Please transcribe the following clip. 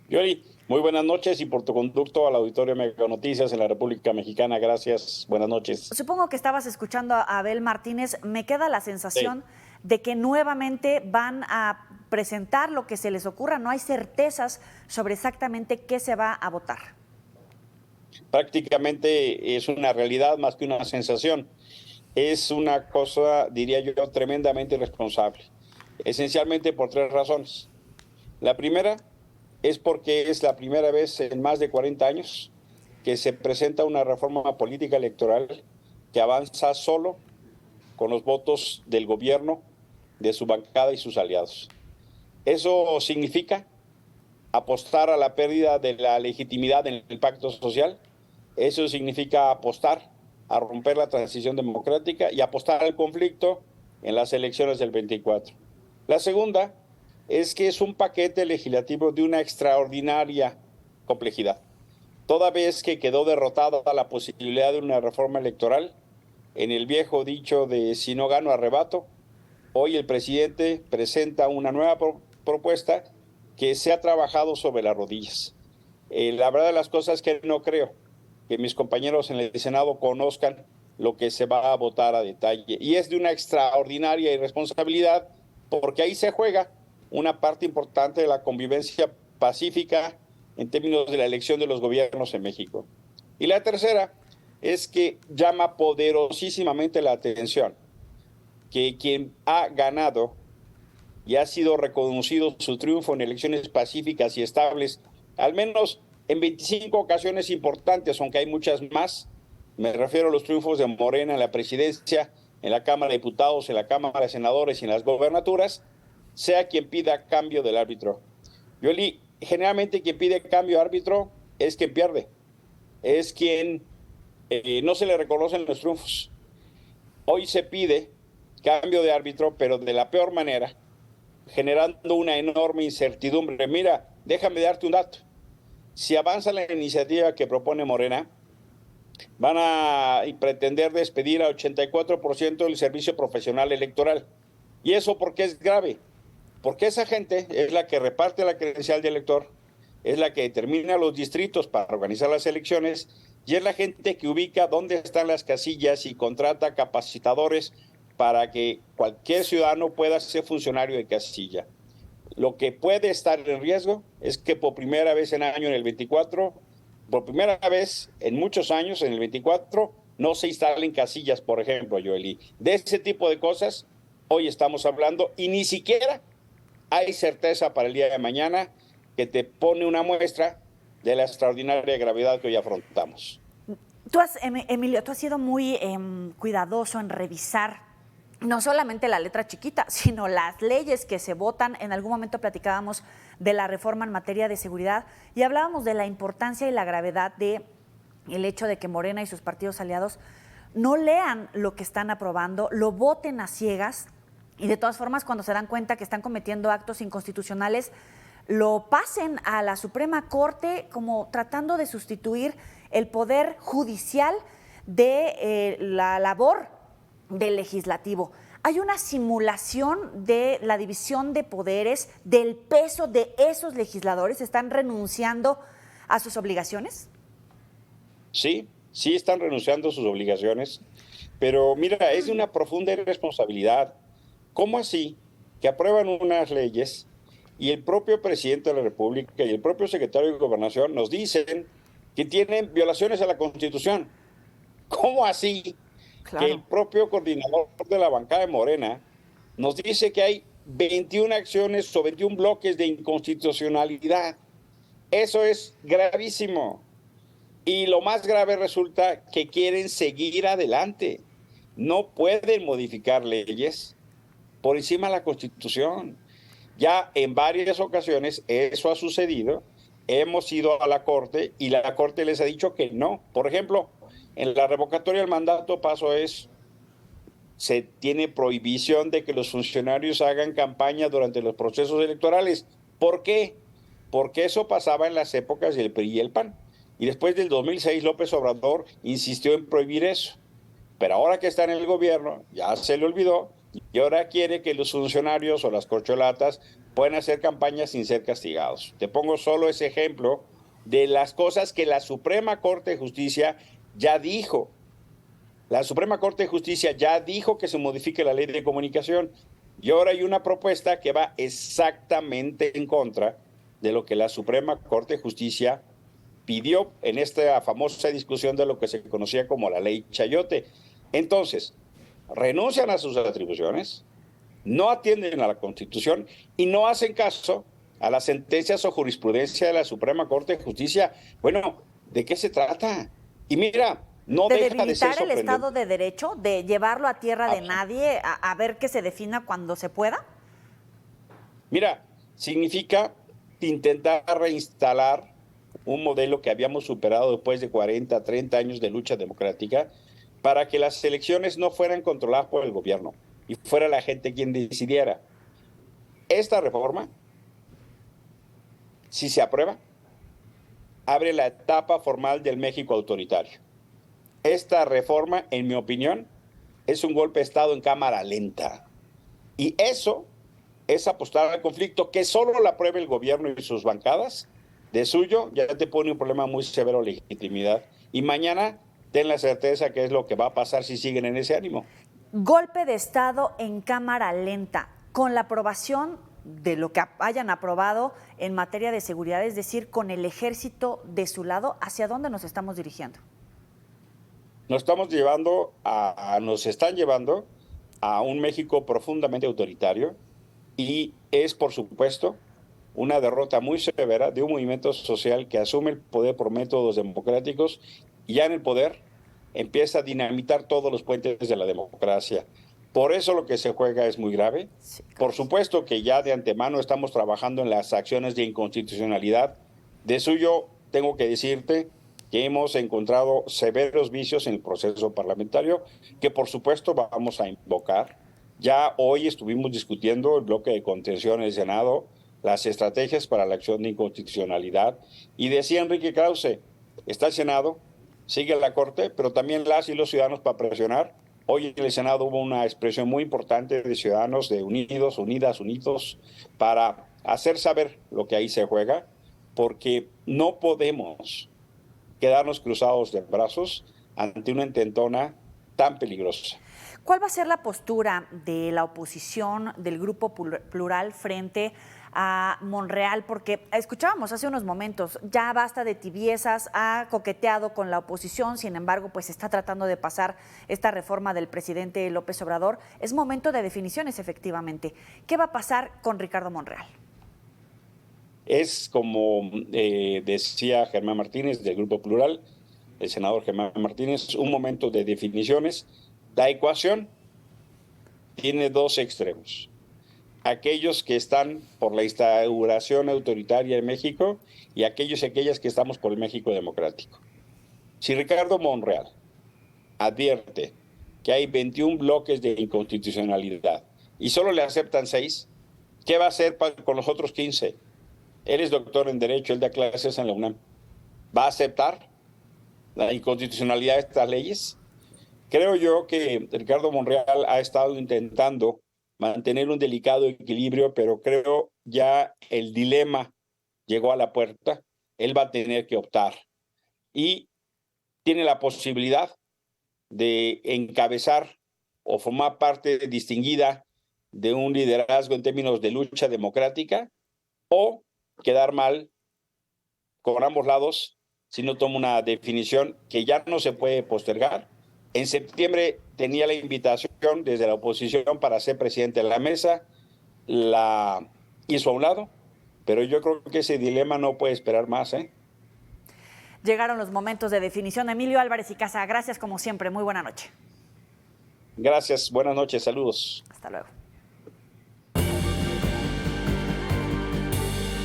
Yori, muy buenas noches y por tu conducto al auditorio Mega Noticias en la República Mexicana. Gracias. Buenas noches. Supongo que estabas escuchando a Abel Martínez. Me queda la Sí. sensación de que nuevamente van a presentar lo que se les ocurra. No hay certezas sobre exactamente qué se va a votar. Prácticamente es una realidad más que una sensación. Es una cosa, diría yo, tremendamente irresponsable. Esencialmente por tres razones. La primera es porque es la primera vez en más de 40 años que se presenta una reforma política electoral que avanza solo con los votos del gobierno, de su bancada y sus aliados. Eso significa apostar a la pérdida de la legitimidad en el pacto social. Eso significa apostar a romper la transición democrática y apostar al conflicto en las elecciones del 24. La segunda es que es un paquete legislativo de una extraordinaria complejidad. Toda vez que quedó derrotada la posibilidad de una reforma electoral, en el viejo dicho de si no gano arrebato, hoy el presidente presenta una nueva propuesta que se ha trabajado sobre las rodillas. La verdad de las cosas es que no creo que mis compañeros en el Senado conozcan lo que se va a votar a detalle. Y es de una extraordinaria irresponsabilidad porque ahí se juega una parte importante de la convivencia pacífica en términos de la elección de los gobiernos en México. Y la tercera es que llama poderosísimamente la atención que quien ha ganado y ha sido reconocido su triunfo en elecciones pacíficas y estables, al menos en 25 ocasiones importantes, aunque hay muchas más. Me refiero a los triunfos de Morena en la presidencia, en la Cámara de Diputados, en la Cámara de Senadores y en las gobernaturas, sea quien pida cambio del árbitro. Yoli, generalmente quien pide cambio de árbitro es quien pierde, es quien no se le reconocen los triunfos. Hoy se pide cambio de árbitro, pero de la peor manera, generando una enorme incertidumbre. Mira, déjame darte un dato. Si avanza la iniciativa que propone Morena, van a pretender despedir a 84% del servicio profesional electoral. ¿Y eso por qué es grave? Porque esa gente es la que reparte la credencial de elector, es la que determina los distritos para organizar las elecciones y es la gente que ubica dónde están las casillas y contrata capacitadores para que cualquier ciudadano pueda ser funcionario de casilla. Lo que puede estar en riesgo es que por primera vez en año, en el 24, por primera vez en muchos años, en el 24, no se instalen casillas, por ejemplo, Joeli. De ese tipo de cosas hoy estamos hablando y ni siquiera hay certeza para el día de mañana que te pone una muestra de la extraordinaria gravedad que hoy afrontamos. Emilio, tú has sido muy cuidadoso en revisar no solamente la letra chiquita, sino las leyes que se votan. En algún momento platicábamos de la reforma en materia de seguridad y hablábamos de la importancia y la gravedad de el hecho de que Morena y sus partidos aliados no lean lo que están aprobando, lo voten a ciegas y de todas formas cuando se dan cuenta que están cometiendo actos inconstitucionales, lo pasen a la Suprema Corte como tratando de sustituir el poder judicial de la labor del legislativo. Hay una simulación de la división de poderes, del peso de esos legisladores. ¿Están renunciando a sus obligaciones? Sí, sí están renunciando a sus obligaciones, pero mira, es de una profunda irresponsabilidad. ¿Cómo así que aprueban unas leyes y el propio presidente de la República y el propio secretario de Gobernación nos dicen que tienen violaciones a la Constitución? ¿Cómo así que el Claro. propio coordinador de la bancada de Morena nos dice que hay 21 acciones o 21 bloques de inconstitucionalidad? Eso es gravísimo. Y lo más grave resulta que quieren seguir adelante. No pueden modificar leyes por encima de la Constitución. Ya en varias ocasiones eso ha sucedido. Hemos ido a la Corte y la Corte les ha dicho que no. Por ejemplo, en la revocatoria del mandato pasó eso. Se tiene prohibición de que los funcionarios hagan campaña durante los procesos electorales. ¿Por qué? Porque eso pasaba en las épocas del PRI y el PAN. Y después del 2006 López Obrador insistió en prohibir eso. Pero ahora que está en el gobierno, ya se le olvidó y ahora quiere que los funcionarios o las corcholatas pueden hacer campaña sin ser castigados. Te pongo solo ese ejemplo de las cosas que la Suprema Corte de Justicia ya dijo. La Suprema Corte de Justicia ya dijo que se modifique la ley de comunicación y ahora hay una propuesta que va exactamente en contra de lo que la Suprema Corte de Justicia pidió en esta famosa discusión de lo que se conocía como la ley Chayote. Entonces, renuncian a sus atribuciones, no atienden a la Constitución y no hacen caso a las sentencias o jurisprudencia de la Suprema Corte de Justicia. Bueno, ¿de qué se trata? Y mira, no ¿De deja de ser debilitar el sorprendente. Estado de Derecho? ¿De llevarlo a tierra de nadie a ver que se defina cuando se pueda? Mira, significa intentar reinstalar un modelo que habíamos superado después de 40, 30 años de lucha democrática para que las elecciones no fueran controladas por el gobierno y fuera la gente quien decidiera. Esta reforma, si se aprueba, abre la etapa formal del México autoritario. Esta reforma, en mi opinión, es un golpe de Estado en cámara lenta. Y eso es apostar al conflicto, que solo la apruebe el gobierno y sus bancadas. De suyo, ya te pone un problema muy severo de legitimidad. Y mañana, ten la certeza que es lo que va a pasar si siguen en ese ánimo. Golpe de Estado en cámara lenta, con la aprobación de lo que hayan aprobado en materia de seguridad, es decir, con el ejército de su lado, ¿hacia dónde nos estamos dirigiendo? Nos están llevando a un México profundamente autoritario y es, por supuesto, una derrota muy severa de un movimiento social que asume el poder por métodos democráticos y ya en el poder empieza a dinamitar todos los puentes de la democracia. Por eso lo que se juega es muy grave. Sí, Por supuesto que ya de antemano estamos trabajando en las acciones de inconstitucionalidad. De suyo, tengo que decirte que hemos encontrado severos vicios en el proceso parlamentario que por supuesto vamos a invocar. Ya hoy estuvimos discutiendo el bloque de contención en el Senado, las estrategias para la acción de inconstitucionalidad, y decía Enrique Krause, está el Senado, sigue la Corte, pero también las y los ciudadanos para presionar. Hoy en el Senado hubo una expresión muy importante de ciudadanos de Unidos, Unidas, Unidos, para hacer saber lo que ahí se juega, porque no podemos quedarnos cruzados de brazos ante una intentona tan peligrosa. ¿Cuál va a ser la postura de la oposición, del Grupo Plural frente a Monreal? Porque escuchábamos hace unos momentos, ya basta de tibiezas, ha coqueteado con la oposición, sin embargo, pues está tratando de pasar esta reforma del presidente López Obrador. Es momento de definiciones, efectivamente. ¿Qué va a pasar con Ricardo Monreal? Es como decía Germán Martínez del Grupo Plural, el senador Germán Martínez, un momento de definiciones. La ecuación tiene dos extremos. Aquellos que están por la instauración autoritaria en México y aquellos y aquellas que estamos por el México democrático. Si Ricardo Monreal advierte que hay 21 bloques de inconstitucionalidad y solo le aceptan 6, ¿qué va a hacer con los otros 15? Él es doctor en Derecho, él da clases en la UNAM. ¿Va a aceptar la inconstitucionalidad de estas leyes? Creo yo que Ricardo Monreal ha estado intentando mantener un delicado equilibrio, pero creo ya el dilema llegó a la puerta. Él va a tener que optar y tiene la posibilidad de encabezar o formar parte distinguida de un liderazgo en términos de lucha democrática o quedar mal con ambos lados si no toma una definición que ya no se puede postergar. En septiembre tenía la invitación desde la oposición para ser presidente de la mesa, la hizo a un lado, pero yo creo que ese dilema no puede esperar más, ¿eh? Llegaron los momentos de definición. Emilio Álvarez y Casa, gracias como siempre. Muy buena noche. Gracias, buenas noches, saludos. Hasta luego.